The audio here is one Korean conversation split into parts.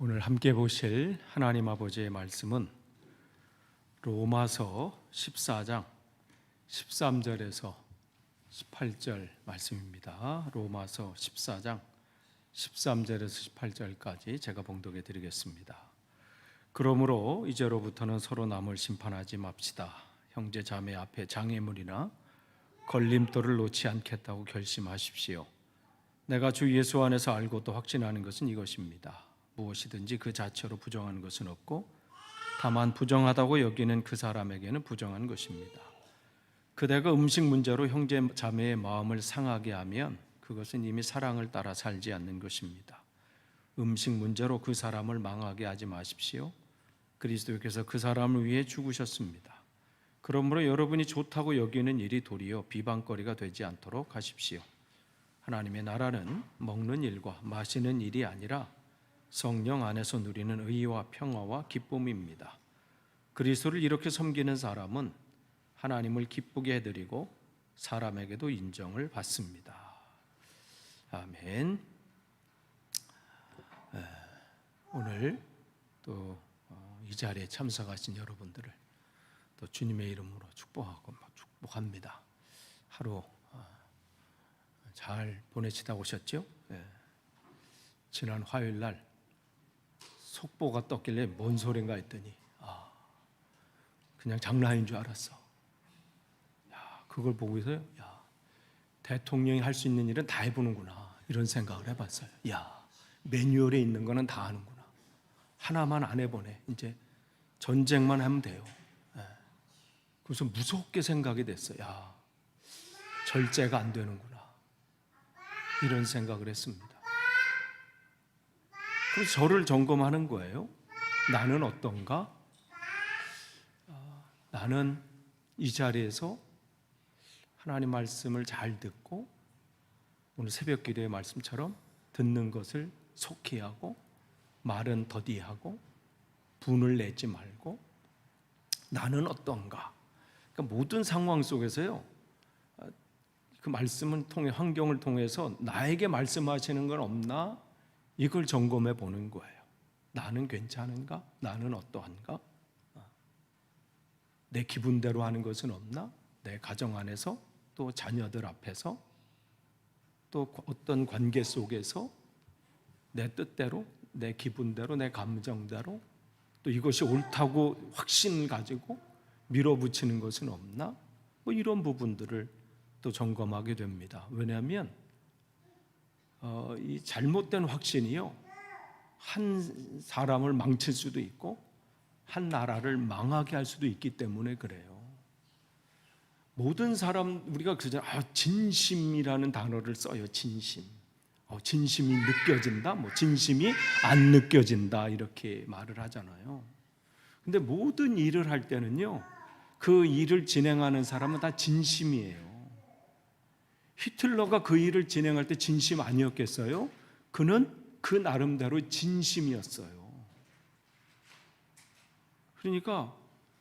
오늘 함께 보실 하나님 아버지의 말씀은 로마서 14장 13절에서 18절 말씀입니다. 로마서 14장 13절에서 18절까지 제가 봉독해 드리겠습니다. 그러므로 이제로부터는 서로 남을 심판하지 맙시다. 형제 자매 앞에 장애물이나 걸림돌을 놓지 않겠다고 결심하십시오. 내가 주 예수 안에서 알고 또 확신하는 것은 이것입니다. 무엇이든지 그 자체로 부정한 것은 없고 다만 부정하다고 여기는 그 사람에게는 부정한 것입니다. 그대가 음식 문제로 형제 자매의 마음을 상하게 하면 그것은 이미 사랑을 따라 살지 않는 것입니다. 음식 문제로 그 사람을 망하게 하지 마십시오. 그리스도께서 그 사람을 위해 죽으셨습니다. 그러므로 여러분이 좋다고 여기는 일이 도리어 비방거리가 되지 않도록 하십시오. 하나님의 나라는 먹는 일과 마시는 일이 아니라 성령 안에서 누리는 의와 평화와 기쁨입니다. 그리스도를 이렇게 섬기는 사람은 하나님을 기쁘게 해드리고 사람에게도 인정을 받습니다. 아멘. 오늘 또 이 자리에 참석하신 여러분들을 또 주님의 이름으로 축복합니다. 하루 잘 보내시다 오셨죠? 지난 화요일 날 속보가 떴길래 뭔 소린가 했더니 그냥 장난인 줄 알았어. 그걸 보고서 대통령이 할 수 있는 일은 다 해보는구나 이런 생각을 해봤어요. 매뉴얼에 있는 거는 다 하는구나. 하나만 안 해보네. 이제 전쟁만 하면 돼요. 그래서 무섭게 생각이 됐어요. 절제가 안 되는구나 이런 생각을 했습니다. 그래서 저를 점검하는 거예요. 나는 어떤가? 나는 이 자리에서 하나님 말씀을 잘 듣고 오늘 새벽 기도의 말씀처럼 듣는 것을 속히 하고 말은 더디하고 분을 내지 말고 나는 어떤가? 그러니까 모든 상황 속에서요. 그 말씀을 통해 환경을 통해서 나에게 말씀하시는 건 없나? 이걸 점검해 보는 거예요. 나는 괜찮은가? 나는 어떠한가? 내 기분대로 하는 것은 없나? 내 가정 안에서 또 자녀들 앞에서 또 어떤 관계 속에서 내 뜻대로 내 기분대로 내 감정대로 또 이것이 옳다고 확신 가지고 밀어붙이는 것은 없나? 이런 부분들을 또 점검하게 됩니다. 왜냐하면 이 잘못된 확신이요 한 사람을 망칠 수도 있고 한 나라를 망하게 할 수도 있기 때문에 그래요. 모든 사람 우리가 진심이라는 단어를 써요. 진심. 진심이 느껴진다, 진심이 안 느껴진다 이렇게 말을 하잖아요. 근데 모든 일을 할 때는요 그 일을 진행하는 사람은 다 진심이에요. 히틀러가 그 일을 진행할 때 진심 아니었겠어요? 그는 그 나름대로 진심이었어요. 그러니까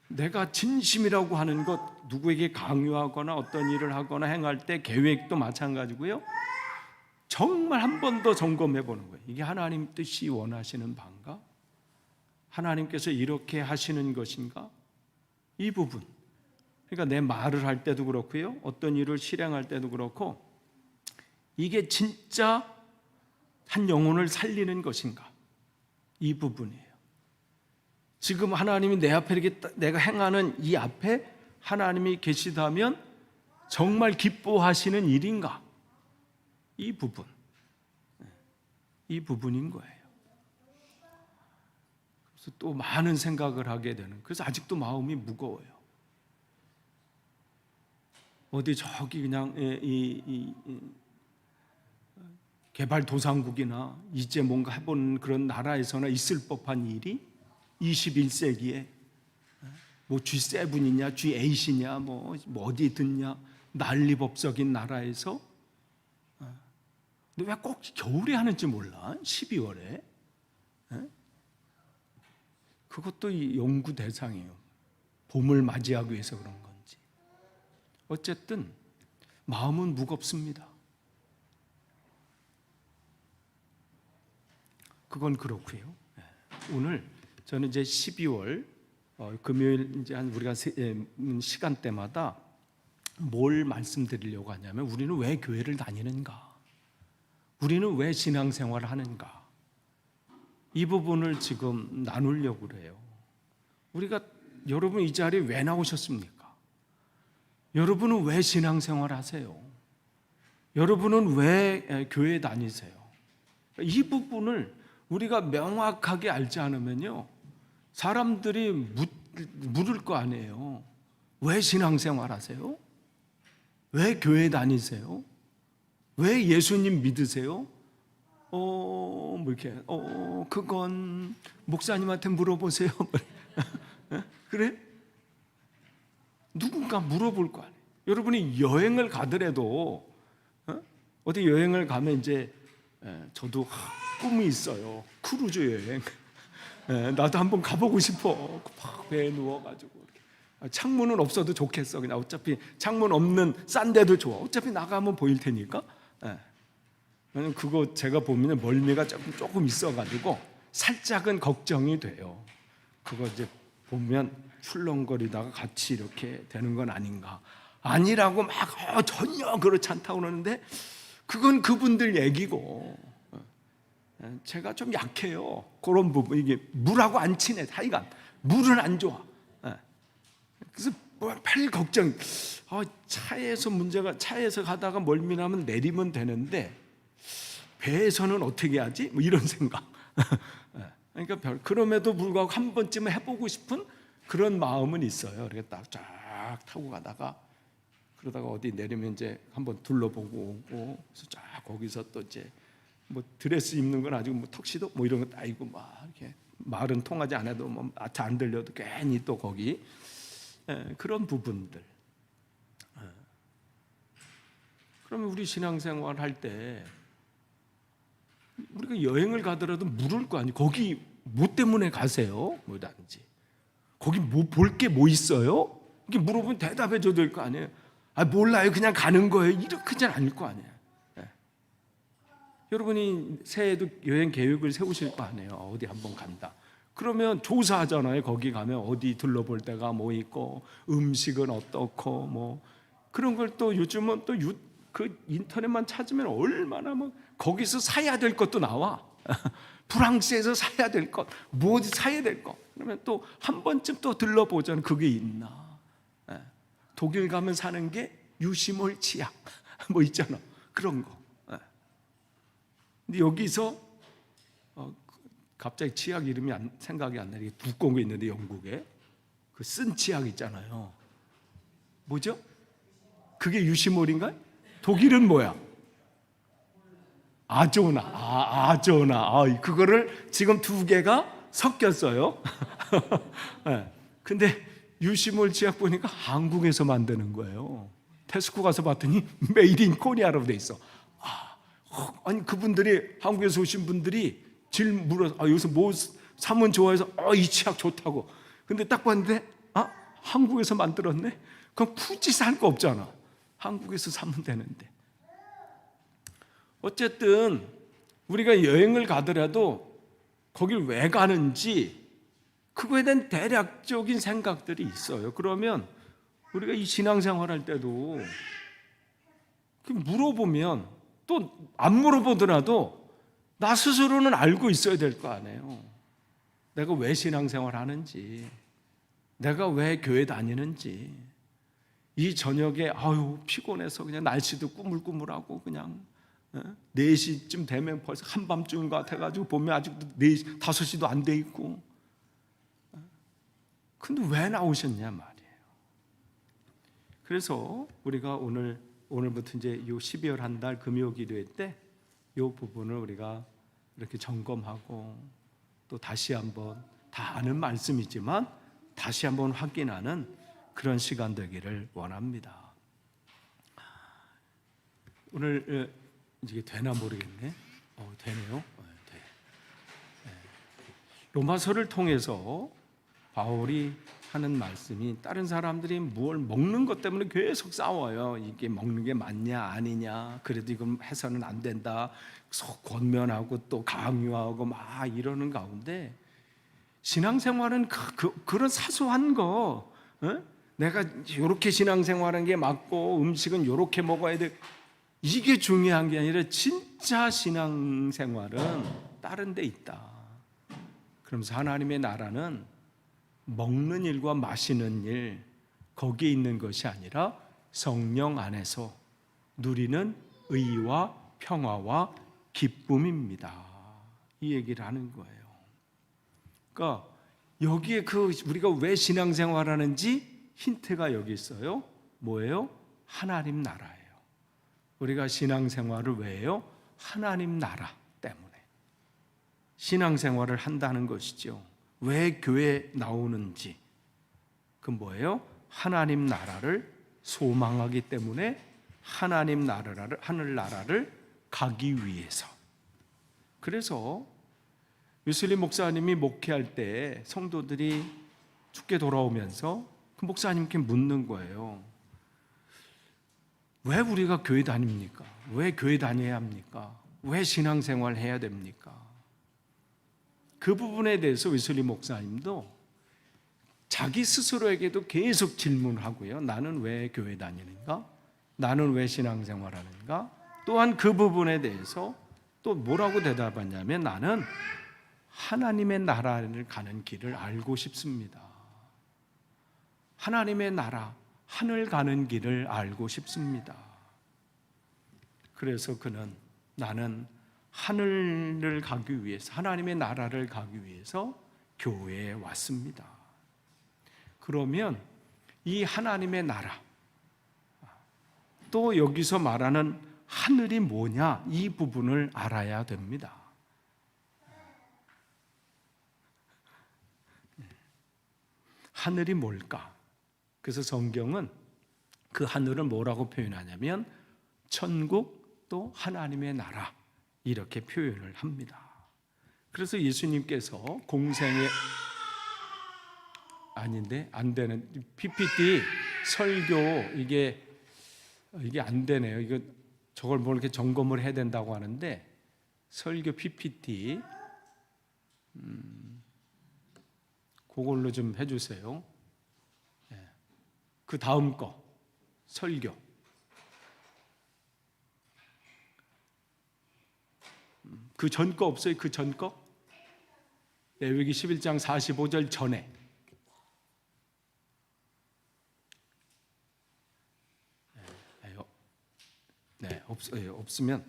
내가 진심이라고 하는 것 누구에게 강요하거나 어떤 일을 하거나 행할 때 계획도 마찬가지고요. 정말 한 번 더 점검해 보는 거예요. 이게 하나님 뜻이 원하시는 바인가? 하나님께서 이렇게 하시는 것인가? 이 부분. 그러니까 내 말을 할 때도 그렇고요. 어떤 일을 실행할 때도 그렇고 이게 진짜 한 영혼을 살리는 것인가? 이 부분이에요. 지금 하나님이 내 앞에 이렇게 내가 행하는 이 앞에 하나님이 계시다면 정말 기뻐하시는 일인가? 이 부분. 이 부분인 거예요. 그래서 또 많은 생각을 하게 되는. 그래서 아직도 마음이 무거워요. 어디 저기 그냥 개발도상국이나 이제 뭔가 해보는 그런 나라에서나 있을 법한 일이 21세기에 G7이냐 G8이냐 뭐 어디 듣냐 난리법석인 나라에서 근데 왜 꼭 겨울에 하는지 몰라? 12월에 그것도 연구 대상이에요. 봄을 맞이하기 위해서 그런 건지 어쨌든 마음은 무겁습니다. 그건 그렇고요. 오늘 저는 이제 12월 금요일 이제 한 우리가 시간대마다 뭘 말씀드리려고 하냐면 우리는 왜 교회를 다니는가? 우리는 왜 신앙생활을 하는가? 이 부분을 지금 나누려고 그래요. 우리가 여러분 이 자리에 왜 나오셨습니까? 여러분은 왜 신앙생활 하세요? 여러분은 왜 교회 다니세요? 이 부분을 우리가 명확하게 알지 않으면요, 사람들이 물을 거 아니에요. 왜 신앙생활 하세요? 왜 교회 다니세요? 왜 예수님 믿으세요? 뭐 이렇게 그건 목사님한테 물어보세요. 그래? 누군가 물어볼 거 아니에요. 여러분이 여행을 가더라도 어디 여행을 가면 이제 저도 꿈이 있어요. 크루즈 여행. 나도 한번 가보고 싶어. 막 배에 누워가지고 창문은 없어도 좋겠어. 그냥 어차피 창문 없는 싼 데도 좋아. 어차피 나가면 보일 테니까. 그거 제가 보면 멀미가 조금 있어가지고 살짝은 걱정이 돼요. 그거 이제 보면 출렁거리다가 같이 이렇게 되는 건 아닌가. 아니라고 막 전혀 그렇지 않다고 그러는데 그건 그분들 얘기고 제가 좀 약해요. 그런 부분. 이게 물하고 안 친해. 사이가 물은 안 좋아. 그래서 별 걱정. 차에서 가다가 멀미 나면 내리면 되는데 배에서는 어떻게 하지? 뭐 이런 생각. 그러니까 그럼에도 불구하고 한 번쯤은 해보고 싶은 그런 마음은 있어요. 이렇게 쫙 타고 가다가 그러다가 어디 내리면 이제 한번 둘러보고 오고, 그래서 쫙 거기서 또 이제 뭐 드레스 입는 건 아니고 뭐 턱시도 뭐 이런 거 딱 입고 막 이렇게 말은 통하지 않아도 뭐 잘 안 들려도 괜히 또 거기 그런 부분들. 그러면 우리 신앙생활 할 때 우리가 여행을 가더라도 물을 거 아니에요. 거기 뭐 때문에 가세요? 뭐든지 거기 뭐 볼 게 뭐 있어요? 이렇게 물어보면 대답해 줘야 될 거 아니에요. 몰라요. 그냥 가는 거예요. 이렇게는 아닐 거 아니에요. 여러분이 새해에도 여행 계획을 세우실 거 아니에요. 어디 한번 간다. 그러면 조사하잖아요. 거기 가면 어디 둘러볼 데가 뭐 있고 음식은 어떻고 뭐 그런 걸 또 요즘은 또 그 인터넷만 찾으면 얼마나 뭐 거기서 사야 될 것도 나와. 프랑스에서 사야 될 것, 뭐 사야 될 것. 그러면 또 한 번쯤 또 들러보자는 그게 있나. 독일 가면 사는 게 유시몰 치약 뭐 있잖아. 그런 거. 근데 여기서 갑자기 치약 이름이 생각이 안 나게 두꺼운 거 있는데 영국에 그 쓴 치약 있잖아요. 뭐죠? 그게 유시몰인가요? 독일은 뭐야? 아조나. 아조나. 그거를 지금 두 개가 섞였어요. 근데 유시몰 치약 보니까 한국에서 만드는 거예요. 테스코 가서 봤더니 메이드 인 코리아라고 돼 있어. 아니 그분들이 한국에서 오신 분들이 물어서 여기서 뭐 사면 좋아해서 이 치약 좋다고. 근데 딱 봤는데 한국에서 만들었네. 그럼 굳이 살 거 없잖아. 한국에서 사면 되는데. 어쨌든 우리가 여행을 가더라도 거길 왜 가는지 그거에 대한 대략적인 생각들이 있어요. 그러면 우리가 이 신앙생활 할 때도 물어보면 또 안 물어보더라도 나 스스로는 알고 있어야 될 거 아니에요. 내가 왜 신앙생활 하는지, 내가 왜 교회 다니는지. 이 저녁에 피곤해서 그냥 날씨도 꾸물꾸물하고 그냥 4시쯤 되면 벌써 한밤중인 것 같아가지고 보면 아직도 4시, 5시도 안 돼 있고. 근데 왜 나오셨냐 말이에요. 그래서 우리가 오늘부터 이제 요 12월 한 달 금요 기도회 때 요 부분을 우리가 이렇게 점검하고 또 다시 한번 다 아는 말씀이지만 다시 한번 확인하는 그런 시간 되기를 원합니다. 오늘 이게 되나 모르겠네. 되네요. 네. 로마서를 통해서 바울이 하는 말씀이 다른 사람들이 뭘 먹는 것 때문에 계속 싸워요. 이게 먹는 게 맞냐 아니냐. 그래도 이건 해서는 안 된다. 권면하고 또 강요하고 막 이러는 가운데 신앙생활은 그런 사소한 거, 내가 이렇게 신앙생활하는 게 맞고 음식은 이렇게 먹어야 돼, 이게 중요한 게 아니라 진짜 신앙생활은 다른 데 있다. 그러면서 하나님의 나라는 먹는 일과 마시는 일, 거기에 있는 것이 아니라 성령 안에서 누리는 의와 평화와 기쁨입니다. 이 얘기를 하는 거예요. 그러니까 여기에 우리가 왜 신앙생활하는지 힌트가 여기 있어요. 뭐예요? 하나님 나라예요. 우리가 신앙생활을 왜 해요? 하나님 나라 때문에 신앙생활을 한다는 것이죠. 왜 교회 나오는지, 그 뭐예요? 하나님 나라를 소망하기 때문에 하나님 나라를, 하늘나라를 가기 위해서. 그래서 웨슬리 목사님이 목회할 때 성도들이 죽게 돌아오면서 그 목사님께 묻는 거예요. 왜 우리가 교회 다닙니까? 왜 교회 다녀야 합니까? 왜 신앙생활 해야 됩니까? 그 부분에 대해서 웨슬리 목사님도 자기 스스로에게도 계속 질문하고요. 나는 왜 교회 다니는가? 나는 왜 신앙생활 하는가? 또한 그 부분에 대해서 또 뭐라고 대답하냐면, 나는 하나님의 나라를 가는 길을 알고 싶습니다. 하나님의 나라, 하늘 가는 길을 알고 싶습니다. 그래서 그는 나는 하늘을 가기 위해서, 하나님의 나라를 가기 위해서 교회에 왔습니다. 그러면 이 하나님의 나라, 또 여기서 말하는 하늘이 뭐냐, 이 부분을 알아야 됩니다. 하늘이 뭘까? 그래서 성경은 그 하늘을 뭐라고 표현하냐면 천국 또 하나님의 나라, 이렇게 표현을 합니다. 그래서 예수님께서 공생에 아닌데 안 되는 PPT 설교 이게 안 되네요. 이거 저걸 뭐 이렇게 점검을 해야 된다고 하는데, 설교 PPT 그걸로 좀 해주세요. 그 다음 거 설교. 그 전 거 없어요? 그 전 거? 레위기 11장 45절 전에. 없으면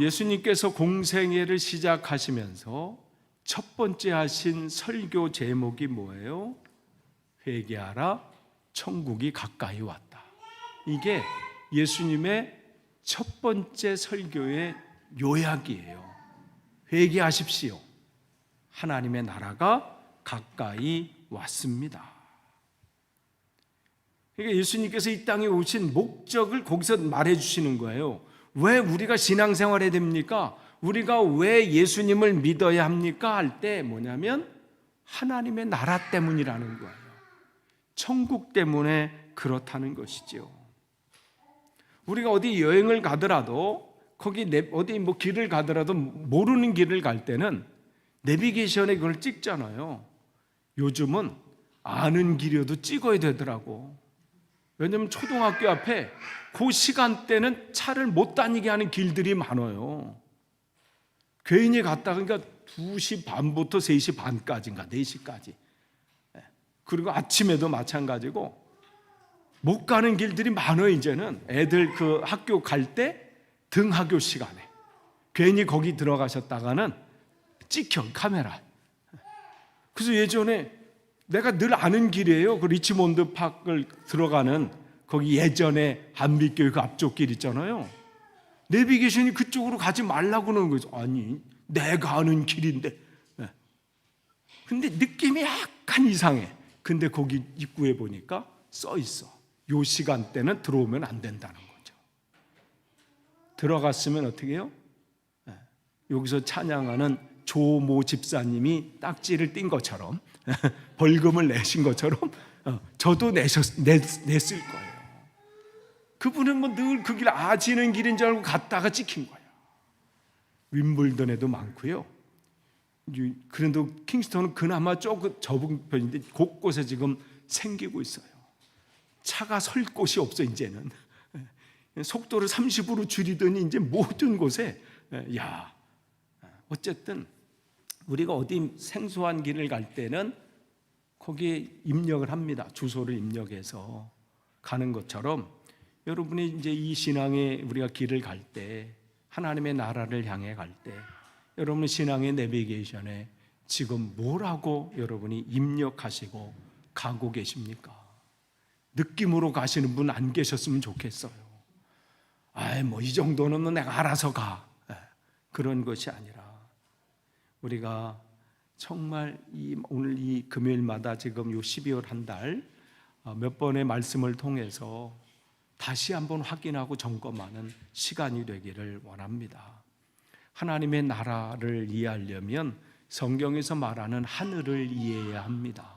예수님께서 공생애를 시작하시면서 첫 번째 하신 설교 제목이 뭐예요? 회개하라, 천국이 가까이 왔다. 이게 예수님의 첫 번째 설교의 요약이에요. 회개하십시오. 하나님의 나라가 가까이 왔습니다. 그러니까 예수님께서 이 땅에 오신 목적을 거기서 말해 주시는 거예요. 왜 우리가 신앙생활해야 됩니까? 우리가 왜 예수님을 믿어야 합니까? 할 때 뭐냐면 하나님의 나라 때문이라는 거예요. 천국 때문에 그렇다는 것이죠. 우리가 어디 여행을 가더라도, 거기 어디 뭐 길을 가더라도 모르는 길을 갈 때는 내비게이션에 그걸 찍잖아요. 요즘은 아는 길이어도 찍어야 되더라고. 왜냐하면 초등학교 앞에 그 시간대는 차를 못 다니게 하는 길들이 많아요. 괜히 갔다가, 그러니까 2시 반부터 3시 반까지인가 4시까지. 그리고 아침에도 마찬가지고 못 가는 길들이 많아요. 이제는 애들 그 학교 갈 때 등하교 시간에 괜히 거기 들어가셨다가는 찍혀, 카메라. 그래서 예전에 내가 늘 아는 길이에요. 그 리치몬드 파크를 들어가는 거기 예전에 한빛교회 그 앞쪽 길 있잖아요. 내비게이션이 그쪽으로 가지 말라고 그러는 거죠. 아니, 내가 아는 길인데. 근데 느낌이 약간 이상해. 근데 거기 입구에 보니까 써 있어. 요 시간대는 들어오면 안 된다는 거죠. 들어갔으면 어떻게 해요? 여기서 찬양하는 조모 집사님이 딱지를 띈 것처럼 벌금을 내신 것처럼 저도 냈을 거예요. 그분은 뭐 늘 그 길 아지는 길인 줄 알고 갔다가 찍힌 거예요. 윈블던에도 많고요. 그래도 킹스턴은 그나마 조금 좁은 편인데 곳곳에 지금 생기고 있어요. 차가 설 곳이 없어 이제는. 속도를 30으로 줄이더니 이제 모든 곳에 어쨌든 우리가 어디 생소한 길을 갈 때는 거기에 입력을 합니다. 주소를 입력해서 가는 것처럼 여러분이 이제 이 신앙의 우리가 길을 갈 때, 하나님의 나라를 향해 갈 때, 여러분 신앙의 내비게이션에 지금 뭐라고 여러분이 입력하시고 가고 계십니까? 느낌으로 가시는 분 안 계셨으면 좋겠어요. 뭐 이 정도는 내가 알아서 가. 그런 것이 아니라 우리가 정말 오늘 이 금요일마다 지금 요 12월 한 달 몇 번의 말씀을 통해서 다시 한번 확인하고 점검하는 시간이 되기를 원합니다. 하나님의 나라를 이해하려면 성경에서 말하는 하늘을 이해해야 합니다.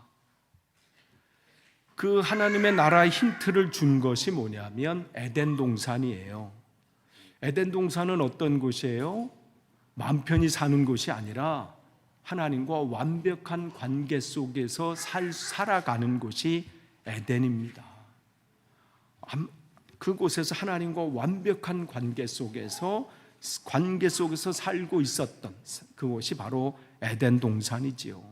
그 하나님의 나라의 힌트를 준 것이 뭐냐면 에덴 동산이에요. 에덴 동산은 어떤 곳이에요? 마음 편히 사는 곳이 아니라 하나님과 완벽한 관계 속에서 살아가는 곳이 에덴입니다. 그곳에서 하나님과 완벽한 관계 속에서 살고 있었던 그곳이 바로 에덴 동산이지요.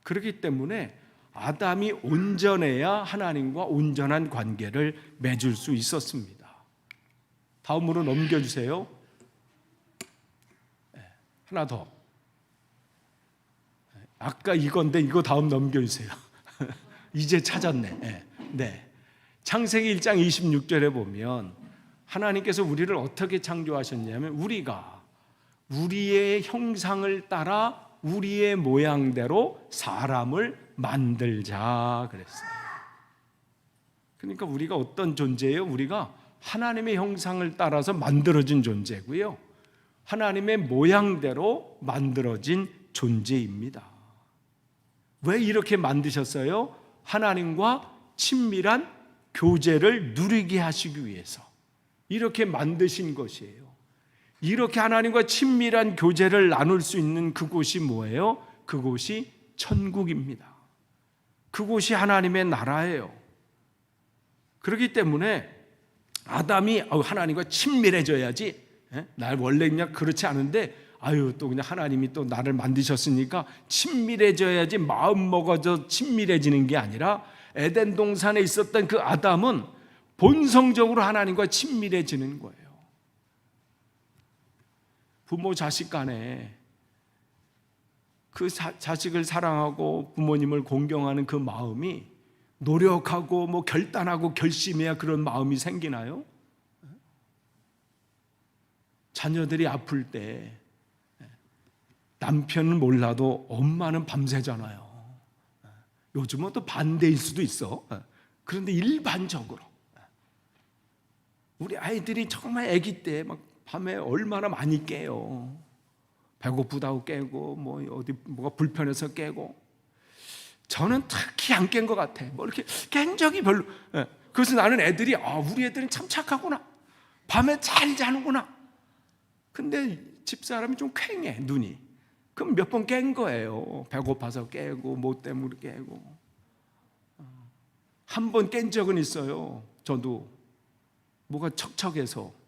그렇기 때문에 아담이 온전해야 하나님과 온전한 관계를 맺을 수 있었습니다. 다음으로 넘겨주세요. 하나 더. 아까 이건데 이거 다음 넘겨주세요. 이제 찾았네. 네. 창세기 1장 26절에 보면 하나님께서 우리를 어떻게 창조하셨냐면 우리가 우리의 형상을 따라 우리의 모양대로 사람을 만들자 그랬어요. 그러니까 우리가 어떤 존재예요? 우리가 하나님의 형상을 따라서 만들어진 존재고요. 하나님의 모양대로 만들어진 존재입니다. 왜 이렇게 만드셨어요? 하나님과 친밀한 교제를 누리게 하시기 위해서 이렇게 만드신 것이에요. 이렇게 하나님과 친밀한 교제를 나눌 수 있는 그곳이 뭐예요? 그곳이 천국입니다. 그곳이 하나님의 나라예요. 그렇기 때문에 아담이 하나님과 친밀해져야지, 날 원래 그냥 그렇지 않은데 또 그냥 하나님이 또 나를 만드셨으니까 친밀해져야지 마음 먹어져 친밀해지는 게 아니라 에덴 동산에 있었던 그 아담은 본성적으로 하나님과 친밀해지는 거예요. 부모 자식 간에 그 자식을 사랑하고 부모님을 공경하는 그 마음이 노력하고 결단하고 결심해야 그런 마음이 생기나요? 자녀들이 아플 때 남편은 몰라도 엄마는 밤새잖아요. 요즘은 또 반대일 수도 있어. 그런데 일반적으로 우리 아이들이 정말 아기 때 막 밤에 얼마나 많이 깨요. 배고프다고 깨고 어디 뭐가 불편해서 깨고. 저는 특히 안 깬 것 같아. 이렇게 깬 적이 별로. 그래서 나는 애들이 우리 애들은 참 착하구나. 밤에 잘 자는구나. 근데 집사람이 좀 퀭해 눈이. 그럼 몇 번 깬 거예요. 배고파서 깨고 뭐 때문에 깨고. 한 번 깬 적은 있어요. 저도 뭐가 척척해서.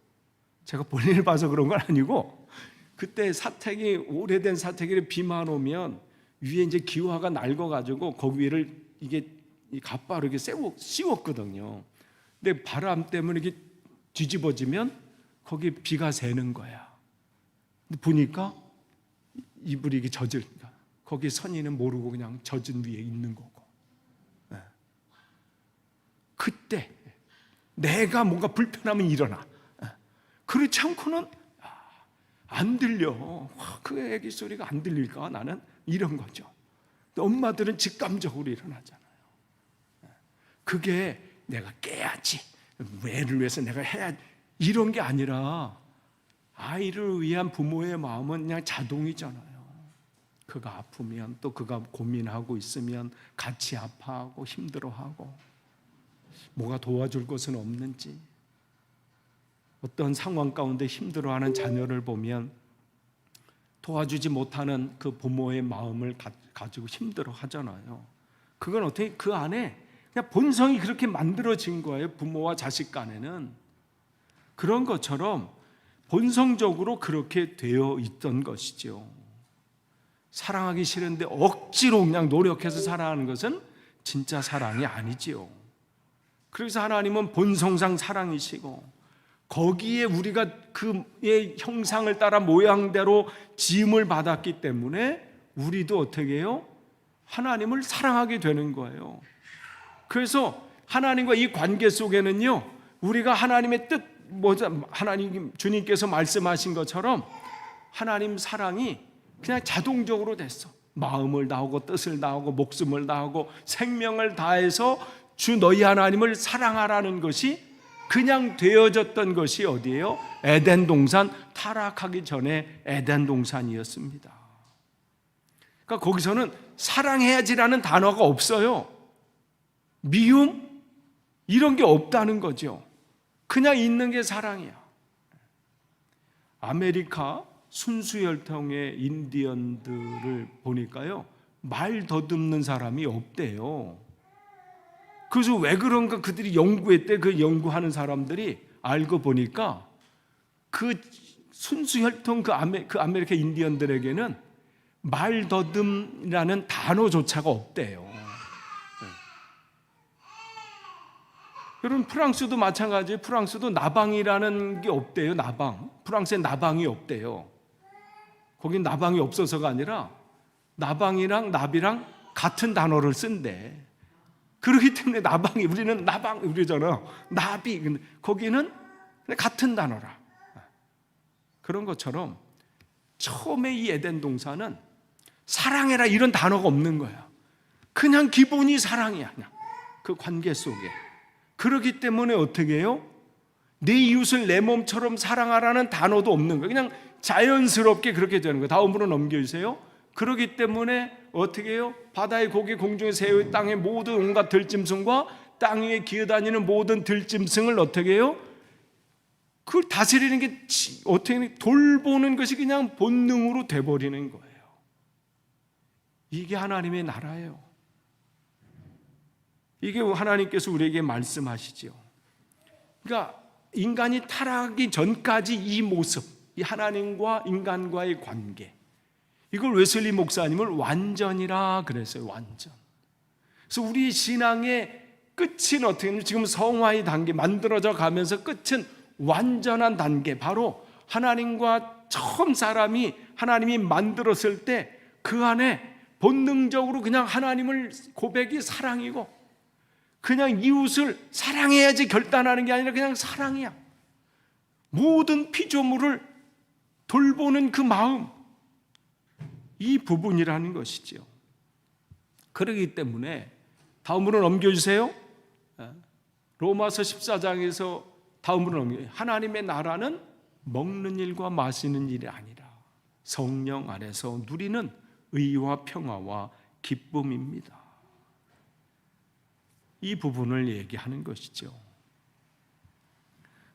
제가 볼일을 봐서 그런 건 아니고 그때 오래된 사택이 비만 오면 위에 이제 기와가 낡아가지고 거기 위를 이게 갓바로 이렇게 씌웠거든요. 근데 바람 때문에 이게 뒤집어지면 거기 비가 새는 거야. 근데 보니까 이불이 이게 젖으니까 거기 선인은 모르고 그냥 젖은 위에 있는 거고. 그때 내가 뭔가 불편하면 일어나. 그렇지 않고는 안 들려. 그 애기 소리가 안 들릴까? 나는 이런 거죠. 엄마들은 직감적으로 일어나잖아요. 그게 내가 깨야지, 애를 위해서 내가 해야지, 이런 게 아니라 아이를 위한 부모의 마음은 그냥 자동이잖아요. 그가 아프면 또 그가 고민하고 있으면 같이 아파하고 힘들어하고 뭐가 도와줄 것은 없는지, 어떤 상황 가운데 힘들어하는 자녀를 보면 도와주지 못하는 그 부모의 마음을 가지고 힘들어 하잖아요. 그건 어떻게 그 안에 그냥 본성이 그렇게 만들어진 거예요. 부모와 자식 간에는. 그런 것처럼 본성적으로 그렇게 되어 있던 것이죠. 사랑하기 싫은데 억지로 그냥 노력해서 사랑하는 것은 진짜 사랑이 아니지요. 그래서 하나님은 본성상 사랑이시고 거기에 우리가 그의 형상을 따라 모양대로 지음을 받았기 때문에 우리도 어떻게 해요? 하나님을 사랑하게 되는 거예요. 그래서 하나님과 이 관계 속에는요, 우리가 하나님의 뜻, 하나님 주님께서 말씀하신 것처럼 하나님 사랑이 그냥 자동적으로 됐어. 마음을 다하고 뜻을 다하고 목숨을 다하고 생명을 다해서 주 너희 하나님을 사랑하라는 것이 그냥 되어졌던 것이 어디예요? 에덴 동산, 타락하기 전에 에덴 동산이었습니다. 그러니까 거기서는 사랑해야지라는 단어가 없어요. 미움? 이런 게 없다는 거죠. 그냥 있는 게 사랑이야. 아메리카 순수혈통의 인디언들을 보니까요, 말 더듬는 사람이 없대요. 그래서 왜 그런가 그들이 연구했대. 그 연구하는 사람들이 알고 보니까 그 순수혈통 그 아메리카 인디언들에게는 말 더듬이라는 단어조차가 없대요. 여러분, 프랑스도 마찬가지예요. 프랑스도 나방이라는 게 없대요. 나방. 프랑스에 나방이 없대요. 거긴 나방이 없어서가 아니라 나방이랑 나비랑 같은 단어를 쓴대. 그렇기 때문에 나방이, 우리는 나방 이러잖아요. 나비. 거기는 같은 단어라. 그런 것처럼 처음에 이 에덴 동산은 사랑해라 이런 단어가 없는 거야. 그냥 기본이 사랑이야. 그냥 그 관계 속에. 그렇기 때문에 어떻게 해요? 내 이웃을 내 몸처럼 사랑하라는 단어도 없는 거예요. 그냥 자연스럽게 그렇게 되는 거예요. 다음으로 넘겨주세요. 그렇기 때문에 어떻게 해요? 바다의 고기, 공중의 새의 땅의 모든 온갖 들짐승과 땅 위에 기어다니는 모든 들짐승을 어떻게 해요? 그걸 다스리는 게 어떻게 돌보는 것이 그냥 본능으로 돼버리는 거예요. 이게 하나님의 나라예요. 이게 하나님께서 우리에게 말씀하시죠. 그러니까 인간이 타락하기 전까지 이 모습, 이 하나님과 인간과의 관계, 이걸 웨슬리 목사님을 완전이라 그랬어요. 완전. 그래서 우리 신앙의 끝은 어떻게 하냐면 지금 성화의 단계 만들어져 가면서 끝은 완전한 단계, 바로 하나님과 처음 사람이 하나님이 만들었을 때 그 안에 본능적으로 그냥 하나님을 고백이 사랑이고 그냥 이웃을 사랑해야지 결단하는 게 아니라 그냥 사랑이야. 모든 피조물을 돌보는 그 마음, 이 부분이라는 것이죠. 그렇기 때문에 다음으로 넘겨주세요. 로마서 14장에서 다음으로 넘겨주세요. 하나님의 나라는 먹는 일과 마시는 일이 아니라 성령 안에서 누리는 의와 평화와 기쁨입니다. 이 부분을 얘기하는 것이죠.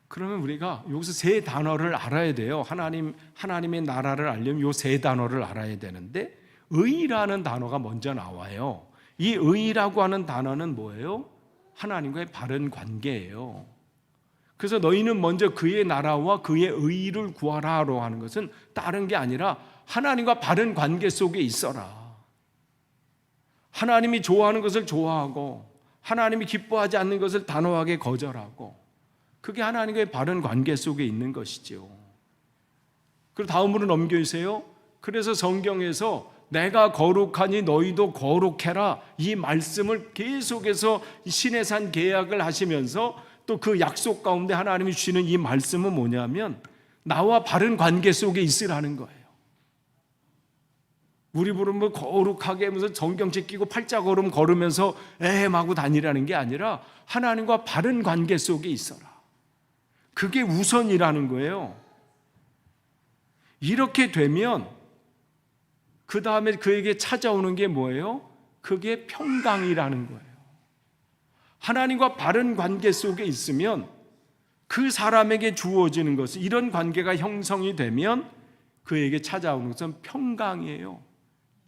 그러면 우리가 여기서 세 단어를 알아야 돼요. 하나님의 나라를 알려면 이 세 단어를 알아야 되는데, 의라는 단어가 먼저 나와요. 이 의라고 하는 단어는 뭐예요? 하나님과의 바른 관계예요. 그래서 너희는 먼저 그의 나라와 그의 의를 구하라로 하는 것은 다른 게 아니라 하나님과 바른 관계 속에 있어라. 하나님이 좋아하는 것을 좋아하고 하나님이 기뻐하지 않는 것을 단호하게 거절하고, 그게 하나님과의 바른 관계 속에 있는 것이죠. 그리고 다음으로 넘겨주세요. 그래서 성경에서 내가 거룩하니 너희도 거룩해라, 이 말씀을 계속해서 시내산 계약을 하시면서 또 그 약속 가운데 하나님이 주시는 이 말씀은 뭐냐면 나와 바른 관계 속에 있으라는 거예요. 우리 부르면 거룩하게 하면서 정경책 끼고 팔자걸음 걸으면서 애엠하고 다니라는 게 아니라 하나님과 바른 관계 속에 있어라. 그게 우선이라는 거예요. 이렇게 되면 그 다음에 그에게 찾아오는 게 뭐예요? 그게 평강이라는 거예요. 하나님과 바른 관계 속에 있으면 그 사람에게 주어지는 것은, 이런 관계가 형성이 되면 그에게 찾아오는 것은 평강이에요.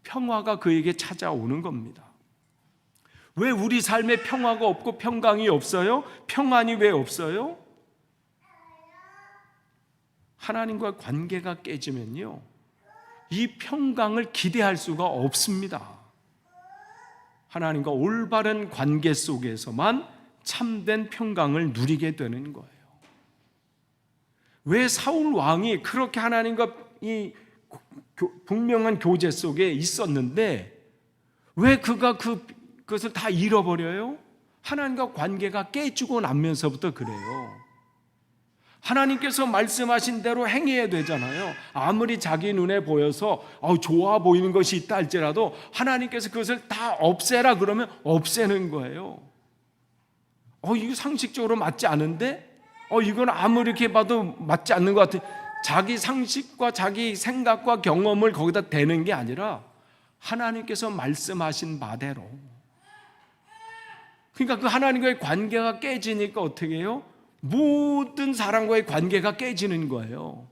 평화가 그에게 찾아오는 겁니다. 왜 우리 삶에 평화가 없고 평강이 없어요? 평안이 왜 없어요? 하나님과 관계가 깨지면요, 이 평강을 기대할 수가 없습니다. 하나님과 올바른 관계 속에서만 참된 평강을 누리게 되는 거예요. 왜 사울 왕이 그렇게 하나님과 이 분명한 교제 속에 있었는데 왜 그가 그것을 다 잃어버려요? 하나님과 관계가 깨지고 나면서부터 그래요. 하나님께서 말씀하신 대로 행해야 되잖아요. 아무리 자기 눈에 보여서 좋아 보이는 것이 있다 할지라도 하나님께서 그것을 다 없애라 그러면 없애는 거예요. 이거 상식적으로 맞지 않은데? 이건 아무리 이렇게 봐도 맞지 않는 것 같아. 자기 상식과 자기 생각과 경험을 거기다 대는 게 아니라 하나님께서 말씀하신 바대로. 그러니까 그 하나님과의 관계가 깨지니까 어떻게 해요? 모든 사람과의 관계가 깨지는 거예요.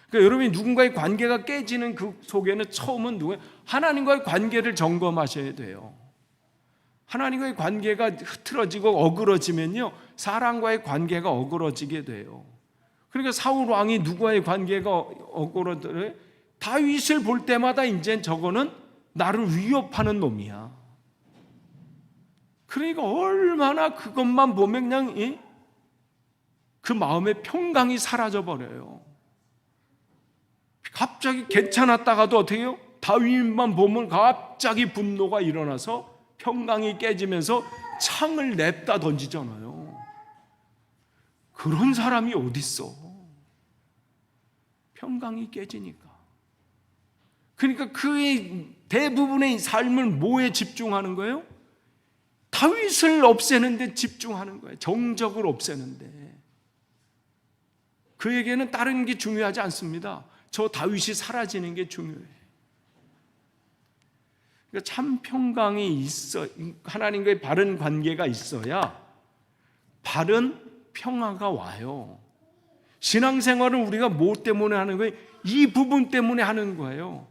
그러니까 여러분이 누군가의 관계가 깨지는 그 속에는 처음은 누구예요? 하나님과의 관계를 점검하셔야 돼요. 하나님과의 관계가 흐트러지고 어그러지면요, 사람과의 관계가 어그러지게 돼요. 그러니까 사울 왕이 누구와의 관계가 어그러져요? 다윗을 볼 때마다 이제 저거는 나를 위협하는 놈이야. 그러니까 얼마나 그것만 보면 그냥 그 마음의 평강이 사라져 버려요. 갑자기 괜찮았다가도 어떻게 해요? 다윗만 보면 갑자기 분노가 일어나서 평강이 깨지면서 창을 냅다 던지잖아요. 그런 사람이 어딨어? 평강이 깨지니까. 그러니까 그의 대부분의 삶을 뭐에 집중하는 거예요? 다윗을 없애는 데 집중하는 거예요. 정적을 없애는데. 그에게는 다른 게 중요하지 않습니다. 저 다윗이 사라지는 게 중요해요. 그러니까 참 평강이 있어, 하나님과의 바른 관계가 있어야 바른 평화가 와요. 신앙생활은 우리가 뭐 때문에 하는 거예요? 이 부분 때문에 하는 거예요.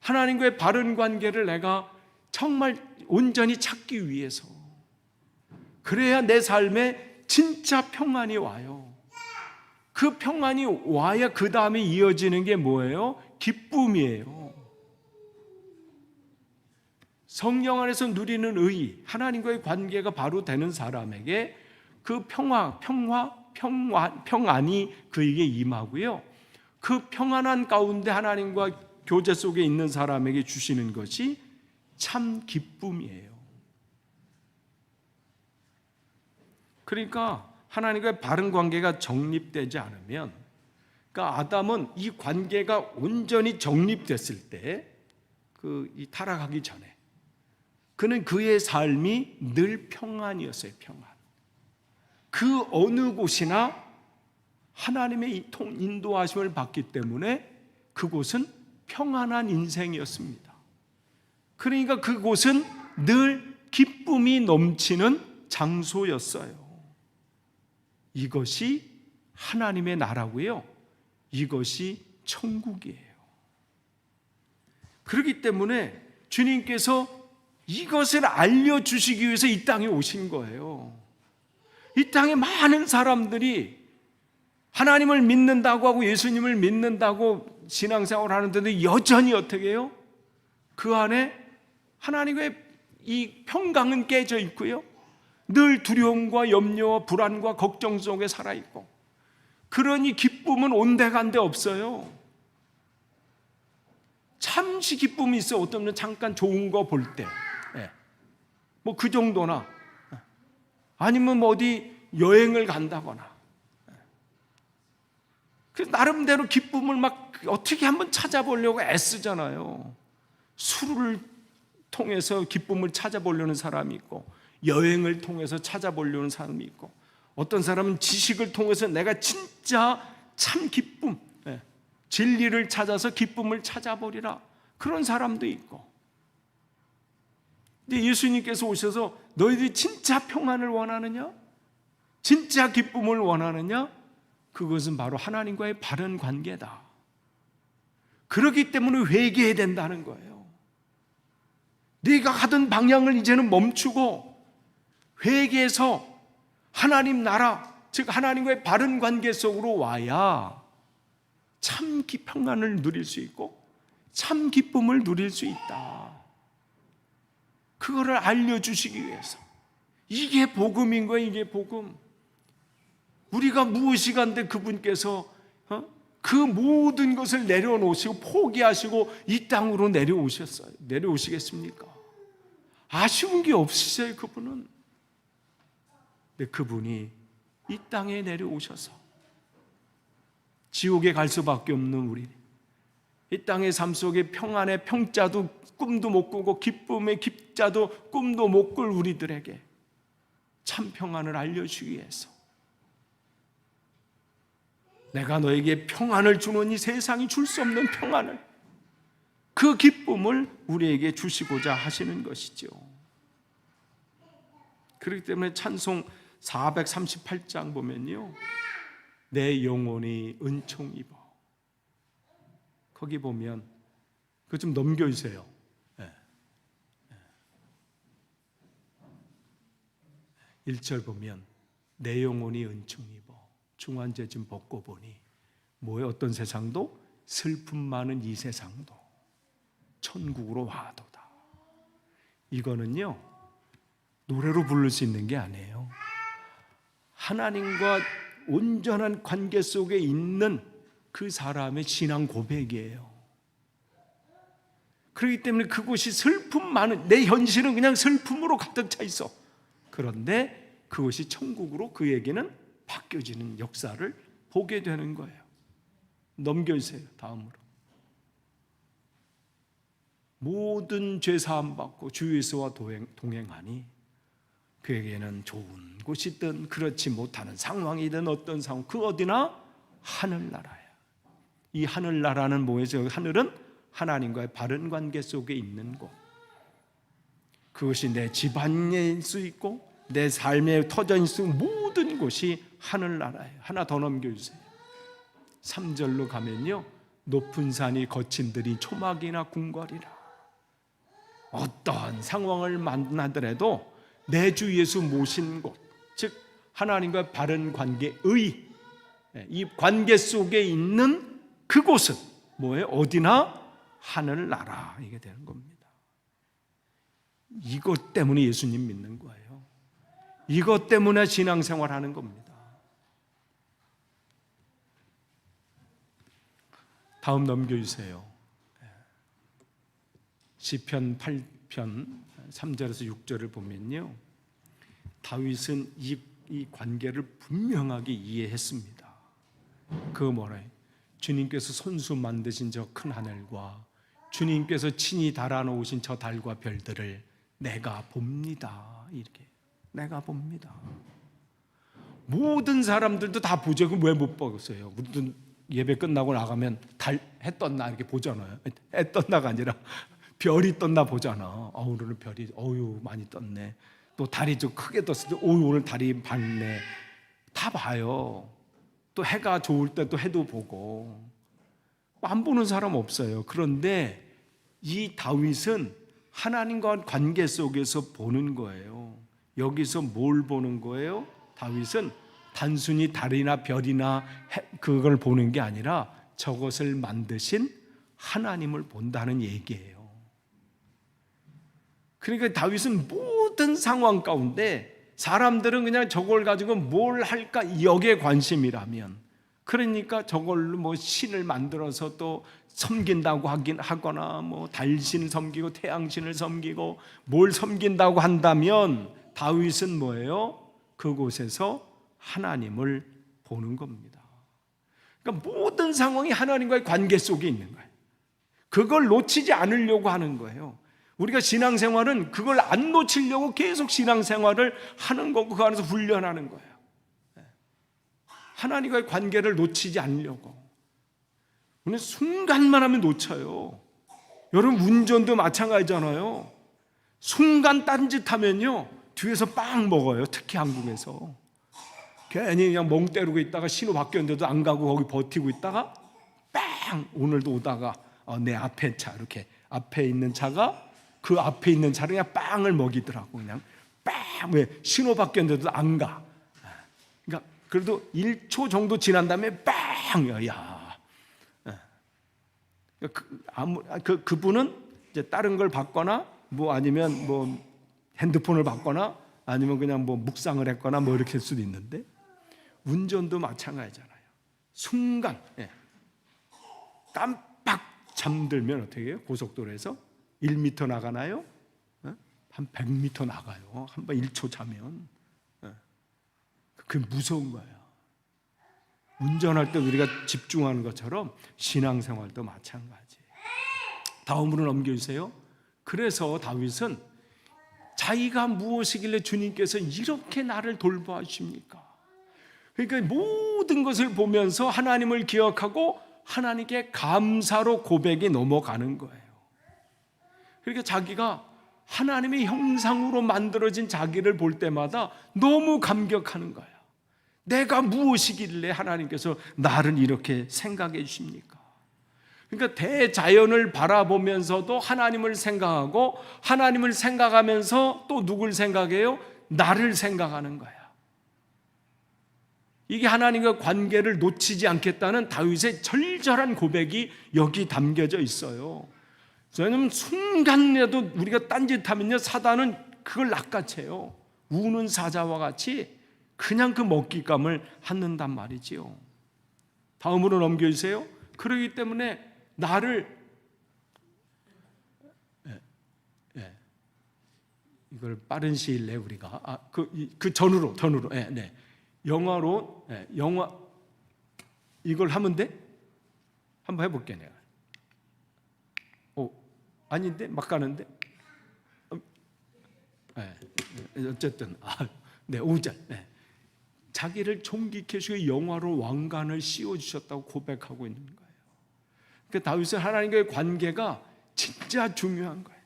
하나님과의 바른 관계를 내가 정말 온전히 찾기 위해서. 그래야 내 삶에 진짜 평안이 와요. 그 평안이 와야 그 다음에 이어지는 게 뭐예요? 기쁨이에요. 성령 안에서 누리는 의, 하나님과의 관계가 바로 되는 사람에게 그 평안이 그에게 임하고요. 그 평안한 가운데 하나님과 교제 속에 있는 사람에게 주시는 것이 참 기쁨이에요. 그러니까 하나님과의 바른 관계가 정립되지 않으면, 그러니까 아담은 이 관계가 온전히 정립됐을 때, 이 타락하기 전에 그는 그의 삶이 늘 평안이었어요. 평안. 그 어느 곳이나 하나님의 인도하심을 받기 때문에 그곳은 평안한 인생이었습니다. 그러니까 그곳은 늘 기쁨이 넘치는 장소였어요. 이것이 하나님의 나라고요. 이것이 천국이에요. 그렇기 때문에 주님께서 이것을 알려주시기 위해서 이 땅에 오신 거예요. 이 땅에 많은 사람들이 하나님을 믿는다고 하고 예수님을 믿는다고 신앙생활을 하는데도 여전히 어떻게 해요? 그 안에 하나님의 이 평강은 깨져 있고요. 늘 두려움과 염려와 불안과 걱정 속에 살아있고, 그러니 기쁨은 온데간데 없어요. 잠시 기쁨이 있어요. 어떤 분 잠깐 좋은 거 볼 때, 뭐 그 정도나, 아니면 뭐 어디 여행을 간다거나, 그 나름대로 기쁨을 막 어떻게 한번 찾아보려고 애쓰잖아요. 술을 통해서 기쁨을 찾아보려는 사람이 있고, 여행을 통해서 찾아보려는 사람이 있고, 어떤 사람은 지식을 통해서 내가 진짜 참 기쁨, 진리를 찾아서 기쁨을 찾아보리라, 그런 사람도 있고. 근데 예수님께서 오셔서 너희들이 진짜 평안을 원하느냐? 진짜 기쁨을 원하느냐? 그것은 바로 하나님과의 바른 관계다. 그렇기 때문에 회개해야 된다는 거예요. 네가 가던 방향을 이제는 멈추고 회개해서 하나님 나라, 즉 하나님과의 바른 관계 속으로 와야 참 평안을 누릴 수 있고 참 기쁨을 누릴 수 있다. 그거를 알려주시기 위해서. 이게 복음인 거예요. 이게 복음. 우리가 무엇이간데 그분께서 그 모든 것을 내려놓으시고 포기하시고 이 땅으로 내려오셨어요. 내려오시겠습니까? 아쉬운 게 없으세요. 그분은. 근데 그분이 이 땅에 내려오셔서 지옥에 갈 수밖에 없는 우리, 이 땅의 삶 속에 평안의 평자도 꿈도 못 꾸고 기쁨의 기자도 꿈도 못 꿀 우리들에게 참 평안을 알려주기 위해서 내가 너에게 평안을 주노니 세상이 줄 수 없는 평안을, 그 기쁨을 우리에게 주시고자 하시는 것이죠. 그렇기 때문에 찬송 438장 보면요, 내 영혼이 은총 입어, 거기 보면 그거 좀 넘겨주세요. 1절 보면 내 영혼이 은총 입어 중환제 좀 벗고 보니 뭐의 어떤 세상도 슬픔 많은 이 세상도 천국으로 와도다. 이거는요 노래로 부를 수 있는 게 아니에요. 하나님과 온전한 관계 속에 있는 그 사람의 신앙 고백이에요. 그렇기 때문에 그곳이 슬픔 많은, 내 현실은 그냥 슬픔으로 가득 차 있어. 그런데 그것이 천국으로 그에게는 바뀌어지는 역사를 보게 되는 거예요. 넘겨주세요. 다음으로. 모든 죄 사함 받고 주 예수와 동행하니 그에게는 좋은 곳이든 그렇지 못하는 상황이든 어떤 상황, 그 어디나 하늘나라예요. 이 하늘나라는 뭐예요? 하늘은 하나님과의 바른 관계 속에 있는 곳. 그것이 내 집안일 수 있고 내 삶에 터져 있는 모든 곳이 하늘나라예요. 하나 더 넘겨주세요. 3절로 가면요, 높은 산이 거친 들이 초막이나 궁궐이라. 어떠한 상황을 만나더라도 내 주 예수 모신 곳, 즉 하나님과 바른 관계의 이 관계 속에 있는 그곳은 뭐예요? 어디나 하늘나라, 이게 되는 겁니다. 이것 때문에 예수님 믿는 거예요. 이것 때문에 신앙생활 하는 겁니다. 다음 넘겨주세요. 시편 8편 3절에서 6절을 보면요, 다윗은 이 관계를 분명하게 이해했습니다. 그 뭐래요? 주님께서 손수 만드신 저 큰 하늘과 주님께서 친히 달아놓으신 저 달과 별들을 내가 봅니다. 이렇게 내가 봅니다. 모든 사람들도 다 보죠. 왜 못 보겠어요? 우리도 예배 끝나고 나가면 해 떴나 이렇게 보잖아요. 해 떴나가 아니라 별이 떴나 보잖아. 오늘은 별이 많이 떴네. 또 달이 좀 크게 떴을 때 오늘 달이 밝네. 다 봐요. 또 해가 좋을 때 또 해도 보고. 안 보는 사람 없어요. 그런데 이 다윗은 하나님과 관계 속에서 보는 거예요. 여기서 뭘 보는 거예요? 다윗은 단순히 달이나 별이나 그걸 보는 게 아니라 저것을 만드신 하나님을 본다는 얘기예요. 그러니까 다윗은 모든 상황 가운데 사람들은 그냥 저걸 가지고 뭘 할까 여기에 관심이라면, 그러니까 저걸로 뭐 신을 만들어서 또 섬긴다고 하거나 뭐 달신을 섬기고 태양신을 섬기고 뭘 섬긴다고 한다면 다윗은 뭐예요? 그곳에서 하나님을 보는 겁니다. 그러니까 모든 상황이 하나님과의 관계 속에 있는 거예요. 그걸 놓치지 않으려고 하는 거예요. 우리가 신앙생활은 그걸 안 놓치려고 계속 신앙생활을 하는 거고 그 안에서 훈련하는 거예요. 하나님과의 관계를 놓치지 않으려고. 근데 순간만 하면 놓쳐요. 여러분 운전도 마찬가지잖아요. 순간 딴짓하면요 뒤에서 빵 먹어요. 특히 한국에서 괜히 그냥 멍 때리고 있다가 신호 바뀌었는데도 안 가고 거기 버티고 있다가 빵 오늘도 오다가 내 앞에 차, 이렇게 앞에 있는 차가 그 앞에 있는 차를 그냥 빵을 먹이더라고. 그냥 빵, 왜 신호 바뀌었는데도 안 가. 그러니까 그래도 1초 정도 지난 다음에 빵, 야. 그분은 이제 다른 걸 받거나 뭐 아니면 뭐 핸드폰을 받거나 아니면 그냥 뭐 묵상을 했거나 뭐 이렇게 할 수도 있는데, 운전도 마찬가지잖아요. 순간 깜빡 잠들면 어떻게 해요? 고속도로에서 1m 나가나요? 한 100m 나가요. 한 번 1초 자면. 그게 무서운 거예요. 운전할 때 우리가 집중하는 것처럼 신앙생활도 마찬가지. 다음으로 넘겨주세요. 그래서 다윗은 자기가 무엇이길래 주님께서 이렇게 나를 돌보아주십니까? 그러니까 모든 것을 보면서 하나님을 기억하고 하나님께 감사로 고백이 넘어가는 거예요. 그러니까 자기가 하나님의 형상으로 만들어진 자기를 볼 때마다 너무 감격하는 거예요. 내가 무엇이길래 하나님께서 나를 이렇게 생각해 주십니까? 그러니까 대자연을 바라보면서도 하나님을 생각하고, 하나님을 생각하면서 또 누굴 생각해요? 나를 생각하는 거야. 이게 하나님과 관계를 놓치지 않겠다는 다윗의 절절한 고백이 여기 담겨져 있어요. 왜냐하면 순간이라도 우리가 딴짓하면요, 사단은 그걸 낚아채요. 우는 사자와 같이 그냥 그 먹잇감을 찾는단 말이지요. 다음으로 넘겨주세요. 그러기 때문에 나를 이걸 빠른 시일 내에 우리가 그 전으로 영화로 영화 이걸 하면 돼? 한번 해볼게 내가. 아닌데 막 가는데. 어쨌든 5절. 자기를 존귀케 하시고 영화로 왕관을 씌워주셨다고 고백하고 있는 거예요. 그러니까 다윗은 하나님과의 관계가 진짜 중요한 거예요.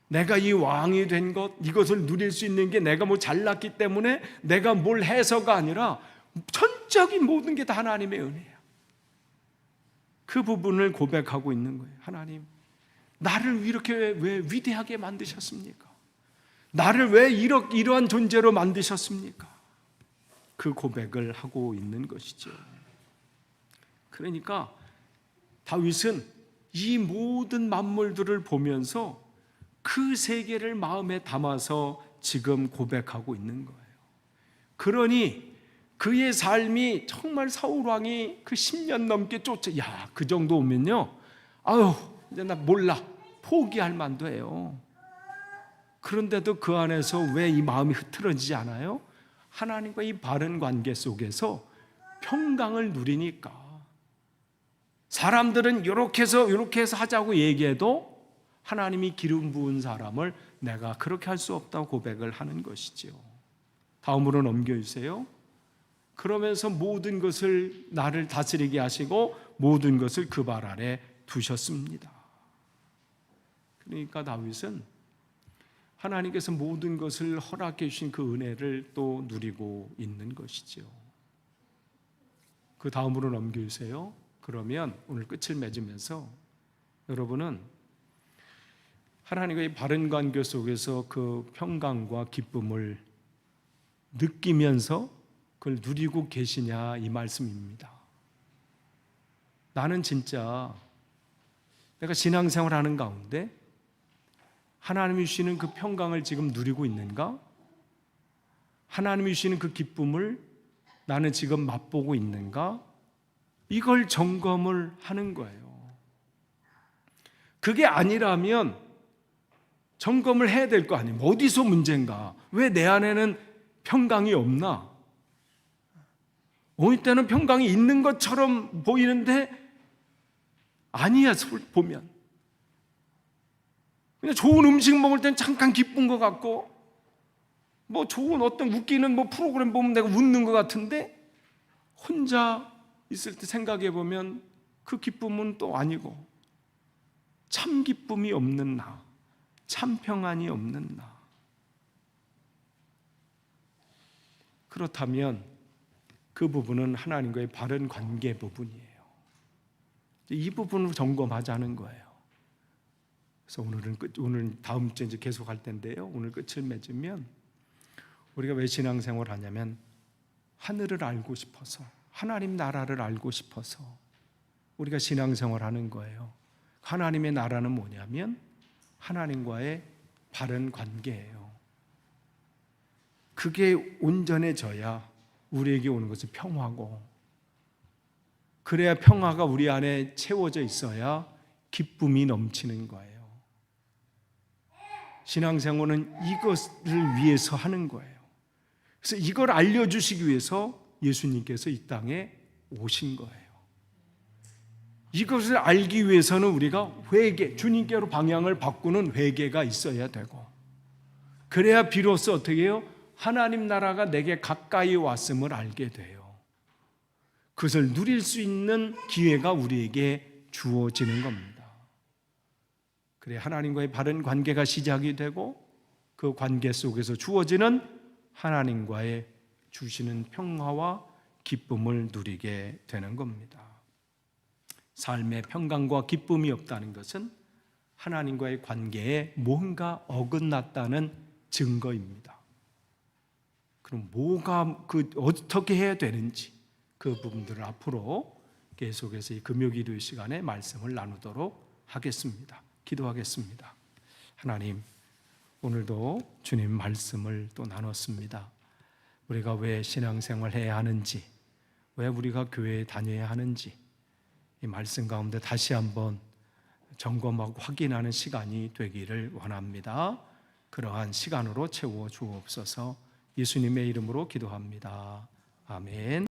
내가 이 왕이 된 것, 이것을 누릴 수 있는 게 내가 뭐 잘났기 때문에 내가 뭘 해서가 아니라 전적인 모든 게 다 하나님의 은혜예요. 그 부분을 고백하고 있는 거예요. 하나님, 나를 이렇게 왜 위대하게 만드셨습니까? 나를 왜 이러한 존재로 만드셨습니까? 그 고백을 하고 있는 것이죠. 그러니까 다윗은 이 모든 만물들을 보면서 그 세계를 마음에 담아서 지금 고백하고 있는 거예요. 그러니 그의 삶이 정말 사울 왕이 그 10년 넘게 그 정도 오면요, 이제 나 몰라, 포기할 만도 해요. 그런데도 그 안에서 왜 이 마음이 흐트러지지 않아요? 하나님과 이 바른 관계 속에서 평강을 누리니까. 사람들은 이렇게 해서 하자고 얘기해도 하나님이 기름 부은 사람을 내가 그렇게 할 수 없다고 고백을 하는 것이지요. 다음으로 넘겨주세요. 그러면서 모든 것을 나를 다스리게 하시고 모든 것을 그 발 아래 두셨습니다. 그러니까 다윗은 하나님께서 모든 것을 허락해 주신 그 은혜를 또 누리고 있는 것이죠. 그 다음으로 넘겨주세요. 그러면 오늘 끝을 맺으면서 여러분은 하나님과의 바른 관계 속에서 그 평강과 기쁨을 느끼면서 그걸 누리고 계시냐, 이 말씀입니다. 나는 진짜 내가 신앙생활 하는 가운데 하나님이 주시는 그 평강을 지금 누리고 있는가? 하나님이 주시는 그 기쁨을 나는 지금 맛보고 있는가? 이걸 점검을 하는 거예요. 그게 아니라면 점검을 해야 될 거 아니에요. 어디서 문제인가? 왜 내 안에는 평강이 없나? 어느 때는 평강이 있는 것처럼 보이는데 아니야, 보면. 그냥 좋은 음식 먹을 땐 잠깐 기쁜 것 같고, 뭐 좋은 어떤 웃기는 뭐 프로그램 보면 내가 웃는 것 같은데, 혼자 있을 때 생각해 보면 그 기쁨은 또 아니고, 참 기쁨이 없는 나, 참 평안이 없는 나. 그렇다면 그 부분은 하나님과의 바른 관계 부분이에요. 이 부분을 점검하자는 거예요. 그래서 오늘 다음 주에 이제 계속 할 텐데요. 오늘 끝을 맺으면 우리가 왜 신앙생활을 하냐면 하늘을 알고 싶어서, 하나님 나라를 알고 싶어서 우리가 신앙생활을 하는 거예요. 하나님의 나라는 뭐냐면 하나님과의 바른 관계예요. 그게 온전해져야 우리에게 오는 것은 평화고, 그래야 평화가 우리 안에 채워져 있어야 기쁨이 넘치는 거예요. 신앙생활은 이것을 위해서 하는 거예요. 그래서 이걸 알려주시기 위해서 예수님께서 이 땅에 오신 거예요. 이것을 알기 위해서는 우리가 회개, 주님께로 방향을 바꾸는 회개가 있어야 되고, 그래야 비로소 어떻게 해요? 하나님 나라가 내게 가까이 왔음을 알게 돼요. 그것을 누릴 수 있는 기회가 우리에게 주어지는 겁니다. 그래 하나님과의 바른 관계가 시작이 되고, 그 관계 속에서 주어지는 하나님과의 주시는 평화와 기쁨을 누리게 되는 겁니다. 삶의 평강과 기쁨이 없다는 것은 하나님과의 관계에 뭔가 어긋났다는 증거입니다. 그럼 어떻게 해야 되는지 그 부분들을 앞으로 계속해서 이 금요일의 시간에 말씀을 나누도록 하겠습니다. 기도하겠습니다. 하나님, 오늘도 주님 말씀을 또 나눴습니다. 우리가 왜 신앙생활을 해야 하는지, 왜 우리가 교회에 다녀야 하는지 이 말씀 가운데 다시 한번 점검하고 확인하는 시간이 되기를 원합니다. 그러한 시간으로 채워 주옵소서. 예수님의 이름으로 기도합니다. 아멘.